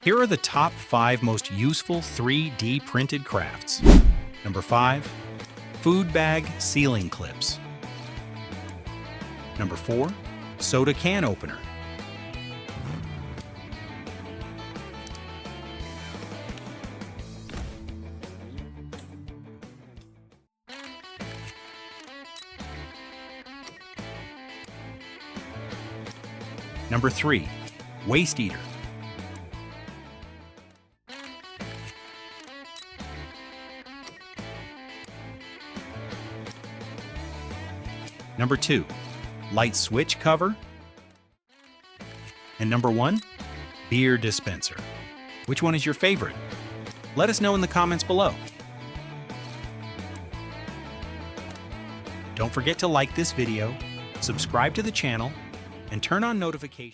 Here are the top 5 most useful 3D printed crafts. Number 5. Food bag ceiling clips. Number 4. Soda can opener. Number 3. Waste eater. Number 2. Light switch cover. And number 1. Beer dispenser. Which one is your favorite? Let us know in the comments below. Don't forget to like this video, subscribe to the channel, and turn on notifications.